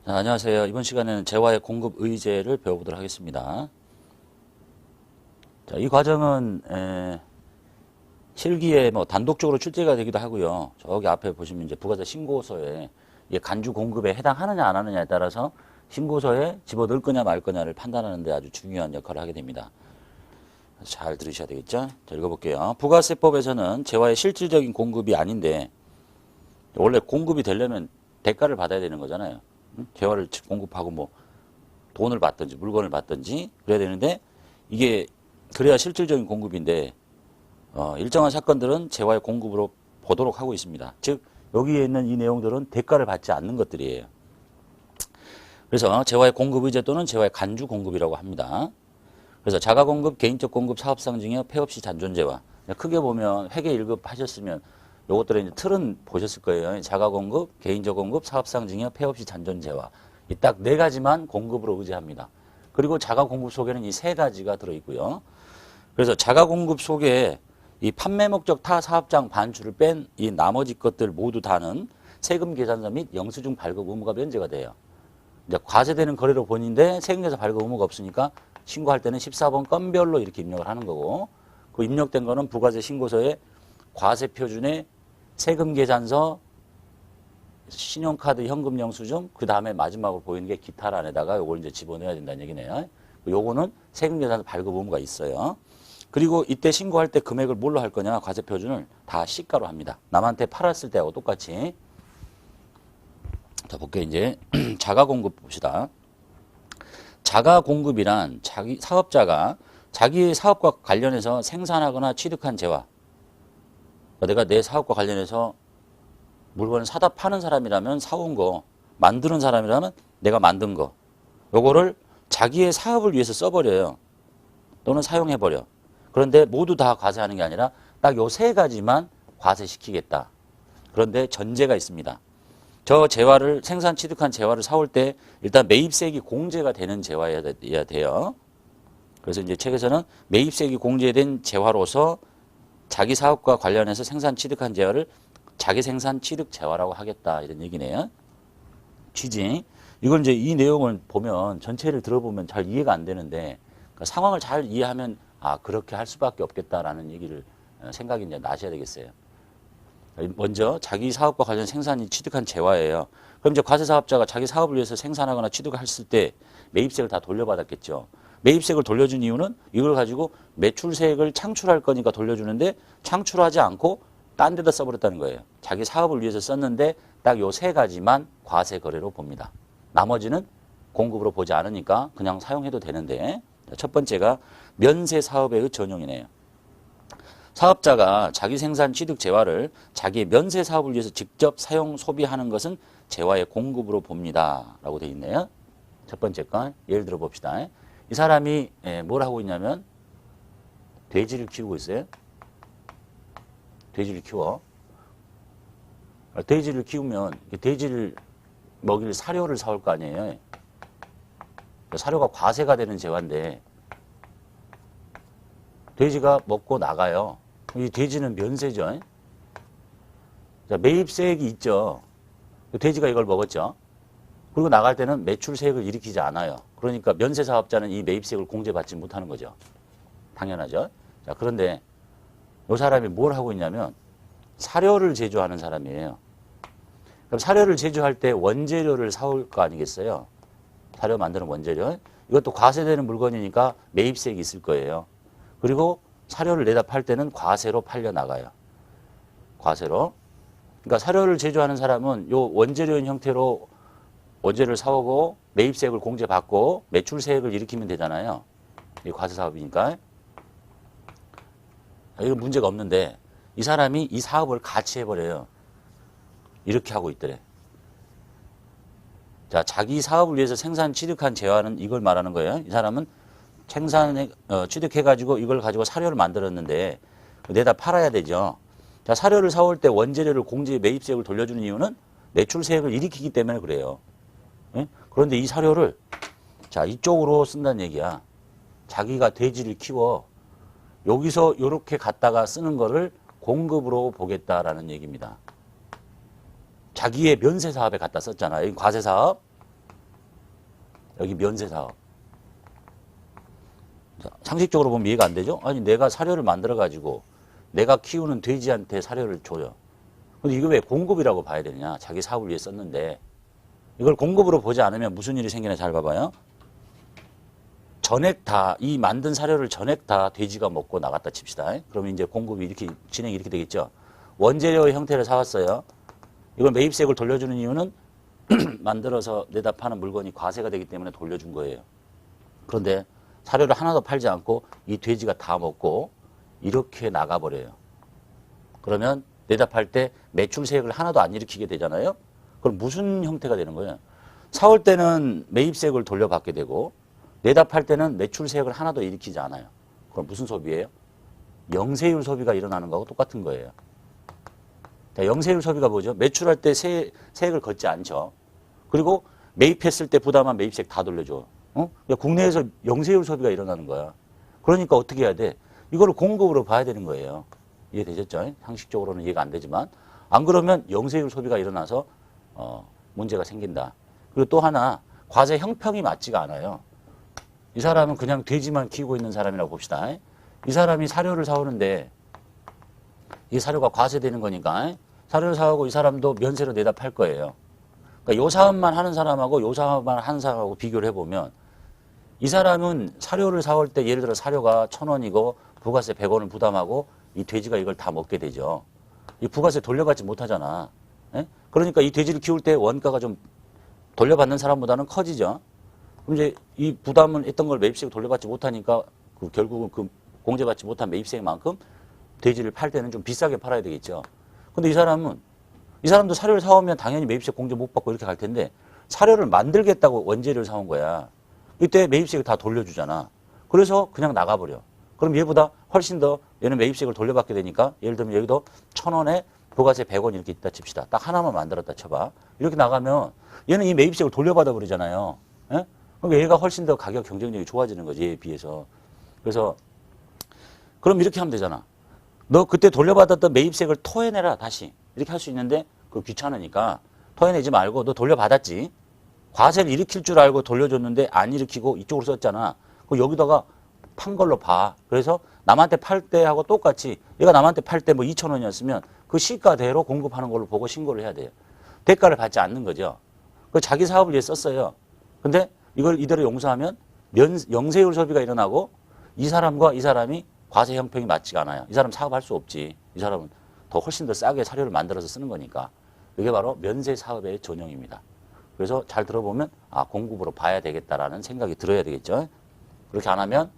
안녕하세요. 이번 시간에는 재화의 공급 의제를 배워보도록 하겠습니다. 자, 이 과정은 실기에 뭐 단독적으로 출제가 되기도 하고요. 저기 앞에 보시면 이제 부가세 신고서에 이게 간주 공급에 해당하느냐 안 하느냐에 따라서 신고서에 집어넣을 거냐 말 거냐를 판단하는 데 아주 중요한 역할을 하게 됩니다. 잘 들으셔야 되겠죠? 자, 읽어볼게요. 부가세법에서는 재화의 실질적인 공급이 아닌데 원래 공급이 되려면 대가를 받아야 되는 거잖아요. 재화를 공급하고 뭐 돈을 받든지 물건을 받든지 그래야 되는데 이게 그래야 실질적인 공급인데 일정한 사건들은 재화의 공급으로 보도록 하고 있습니다. 즉 여기에 있는 이 내용들은 대가를 받지 않는 것들이에요. 그래서 재화의 공급 의제 또는 재화의 간주 공급이라고 합니다. 그래서 자가 공급, 개인적 공급, 사업상 증여, 폐업시 잔존재화. 크게 보면 회계 1급 하셨으면 요것들의 이제 틀은 보셨을 거예요. 자가 공급, 개인적 공급, 사업상 증여, 폐업시 잔존재화. 이 딱 네 가지만 공급으로 의제합니다. 그리고 자가 공급 속에는 이 세 가지가 들어있고요. 그래서 자가 공급 속에 이 판매 목적 타 사업장 반출을 뺀 이 나머지 것들 모두 다는 세금 계산서 및 영수증 발급 의무가 면제가 돼요. 이제 과세되는 거래로 본인데 세금계산 발급 의무가 없으니까 신고할 때는 14번 건별로 이렇게 입력을 하는 거고, 그 입력된 거는 부가세 신고서에 과세 표준에 세금 계산서, 신용카드, 현금 영수증, 그 다음에 마지막으로 보이는 게 기타란에다가 요걸 이제 집어넣어야 된다는 얘기네요. 요거는 세금 계산서 발급 의무가 있어요. 그리고 이때 신고할 때 금액을 뭘로 할 거냐, 과세 표준을 다 시가로 합니다. 남한테 팔았을 때하고 똑같이. 자, 볼게요. 이제 자가 공급 봅시다. 자가 공급이란 자기 사업자가 자기의 사업과 관련해서 생산하거나 취득한 재화. 내가 내 사업과 관련해서 물건을 사다 파는 사람이라면 사온 거, 만드는 사람이라면 내가 만든 거. 요거를 자기의 사업을 위해서 써버려요. 또는 사용해버려. 그런데 모두 다 과세하는 게 아니라 딱 요 세 가지만 과세시키겠다. 그런데 전제가 있습니다. 저 재화를 생산 취득한 재화를 사올 때 일단 매입세액이 공제가 되는 재화여야 돼요. 그래서 이제 책에서는 매입세액이 공제된 재화로서 자기 사업과 관련해서 생산 취득한 재화를 자기 생산 취득 재화라고 하겠다 이런 얘기네요. 취지. 이걸 이제 이 내용을 보면 전체를 들어보면 잘 이해가 안 되는데 그러니까 상황을 잘 이해하면 아 그렇게 할 수밖에 없겠다라는 얘기를 생각이 이제 나셔야 되겠어요. 먼저 자기 사업과 관련 생산이 취득한 재화예요. 그럼 이제 과세사업자가 자기 사업을 위해서 생산하거나 취득을 했을 때 매입세액을 다 돌려받았겠죠. 매입세액을 돌려준 이유는 이걸 가지고 매출세액을 창출할 거니까 돌려주는데 창출하지 않고 딴 데다 써버렸다는 거예요. 자기 사업을 위해서 썼는데 딱 요 세 가지만 과세 거래로 봅니다. 나머지는 공급으로 보지 않으니까 그냥 사용해도 되는데 첫 번째가 면세 사업의 전용이네요. 사업자가 자기 생산 취득 재화를 자기의 면세 사업을 위해서 직접 사용 소비하는 것은 재화의 공급으로 봅니다. 라고 되어 있네요. 첫 번째 건 예를 들어 봅시다. 이 사람이 뭘 하고 있냐면 돼지를 키우고 있어요. 돼지를 키워. 돼지를 키우면 돼지를 먹일 사료를 사올 거 아니에요. 사료가 과세가 되는 재화인데 돼지가 먹고 나가요. 이 돼지는 면세죠. 자, 매입세액이 있죠. 돼지가 이걸 먹었죠. 그리고 나갈 때는 매출세액을 일으키지 않아요. 그러니까 면세사업자는 이 매입세액을 공제받지 못하는 거죠. 당연하죠. 자, 그런데 이 사람이 뭘 하고 있냐면 사료를 제조하는 사람이에요. 그럼 사료를 제조할 때 원재료를 사올 거 아니겠어요? 사료 만드는 원재료. 이것도 과세되는 물건이니까 매입세액이 있을 거예요. 그리고 사료를 내다 팔 때는 과세로 팔려 나가요. 과세로. 그러니까 사료를 제조하는 사람은 요 원재료인 형태로 원재료를 사오고 매입세액을 공제받고 매출세액을 일으키면 되잖아요. 이 과세사업이니까. 이거 문제가 없는데 이 사람이 이 사업을 같이 해버려요. 이렇게 하고 있더래. 자, 자기 사업을 위해서 생산 취득한 재화는 이걸 말하는 거예요. 이 사람은 생산에 취득해가지고 이걸 가지고 사료를 만들었는데 내다 팔아야 되죠. 자, 사료를 사올 때 원재료를 공제 매입세액을 돌려주는 이유는 매출세액을 일으키기 때문에 그래요. 예? 그런데 이 사료를 자 이쪽으로 쓴다는 얘기야. 자기가 돼지를 키워 여기서 이렇게 갖다가 쓰는 거를 공급으로 보겠다라는 얘기입니다. 자기의 면세사업에 갖다 썼잖아요. 과세사업. 여기 면세사업. 상식적으로 보면 이해가 안 되죠? 아니 내가 사료를 만들어가지고 내가 키우는 돼지한테 사료를 줘요. 근데 이거 왜 공급이라고 봐야 되느냐? 자기 사업을 위해 썼는데 이걸 공급으로 보지 않으면 무슨 일이 생기나 잘 봐봐요. 전액 다, 이 만든 사료를 전액 다 돼지가 먹고 나갔다 칩시다. 그러면 이제 공급이 이렇게, 진행이 이렇게 되겠죠. 원재료의 형태를 사왔어요. 이걸 매입세액을 돌려주는 이유는 만들어서 내다 파는 물건이 과세가 되기 때문에 돌려준 거예요. 그런데 사료를 하나도 팔지 않고 이 돼지가 다 먹고 이렇게 나가버려요. 그러면 내다 팔 때 매출세액을 하나도 안 일으키게 되잖아요. 그럼 무슨 형태가 되는 거예요? 사올 때는 매입세액을 돌려받게 되고 내다 팔 때는 매출세액을 하나도 일으키지 않아요. 그럼 무슨 소비예요? 영세율 소비가 일어나는 거하고 똑같은 거예요. 영세율 소비가 뭐죠? 매출할 때 세액을 걷지 않죠. 그리고 매입했을 때 부담한 매입세액 다 돌려줘. 그러니까 국내에서 영세율 소비가 일어나는 거야. 그러니까 어떻게 해야 돼? 이거를 공급으로 봐야 되는 거예요. 이해되셨죠? 상식적으로는 이해가 안 되지만 안 그러면 영세율 소비가 일어나서 문제가 생긴다. 그리고 또 하나 과세 형평이 맞지가 않아요. 이 사람은 그냥 돼지만 키우고 있는 사람이라고 봅시다. 이 사람이 사료를 사오는데 이 사료가 과세되는 거니까 사료를 사오고 이 사람도 면세로 내다 팔 거예요. 그러니까 요 사업만 하는 사람하고 요 사업만 하는 사람하고 비교를 해보면 이 사람은 사료를 사올 때 예를 들어 사료가 1,000원이고 부가세 100원을 부담하고 이 돼지가 이걸 다 먹게 되죠. 이 부가세 돌려받지 못하잖아. 그러니까 이 돼지를 키울 때 원가가 좀 돌려받는 사람보다는 커지죠. 그럼 이제 이 부담을 했던 걸 매입세액 돌려받지 못하니까 결국은 그 공제받지 못한 매입세액만큼 돼지를 팔 때는 좀 비싸게 팔아야 되겠죠. 근데 이 사람도 사료를 사오면 당연히 매입세액 공제 못 받고 이렇게 갈 텐데 사료를 만들겠다고 원재료를 사온 거야. 이때 매입세액을 다 돌려주잖아. 그래서 그냥 나가버려. 그럼 얘보다 훨씬 더 얘는 매입세액을 돌려받게 되니까 예를 들면 여기도 1,000원에 부가세 100원 이렇게 있다 칩시다. 딱 하나만 만들었다 쳐봐. 이렇게 나가면 얘는 이 매입세액을 돌려받아 버리잖아요. 예? 그러니까 얘가 훨씬 더 가격 경쟁력이 좋아지는 거지, 얘에 비해서. 그래서 그럼 이렇게 하면 되잖아. 너 그때 돌려받았던 매입세액을 토해내라 다시. 이렇게 할 수 있는데 그거 귀찮으니까 토해내지 말고 너 돌려받았지. 과세를 일으킬 줄 알고 돌려줬는데 안 일으키고 이쪽으로 썼잖아. 그 여기다가 판 걸로 봐. 그래서 남한테 팔 때하고 똑같이 얘가 남한테 팔 때 뭐 2,000원이었으면 그 시가대로 공급하는 걸로 보고 신고를 해야 돼요. 대가를 받지 않는 거죠. 그 자기 사업을 위해 썼어요. 근데 이걸 이대로 용서하면 영세율 소비가 일어나고 이 사람과 이 사람이 과세 형평이 맞지가 않아요. 이 사람 사업할 수 없지. 이 사람은 더 훨씬 더 싸게 사료를 만들어서 쓰는 거니까. 이게 바로 면세 사업의 전형입니다. 그래서 잘 들어보면 공급으로 봐야 되겠다라는 생각이 들어야 되겠죠. 그렇게 안 하면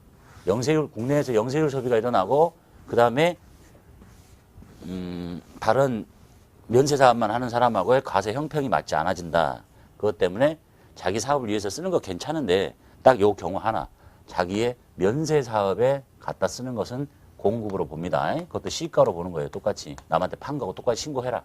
국내에서 영세율 소비가 일어나고 그 다음에 다른 면세 사업만 하는 사람하고의 과세 형평이 맞지 않아진다. 그것 때문에 자기 사업을 위해서 쓰는 거 괜찮은데 딱 요 경우 하나 자기의 면세 사업에 갖다 쓰는 것은 공급으로 봅니다. 그것도 시가로 보는 거예요. 똑같이 남한테 판 거고 똑같이 신고해라.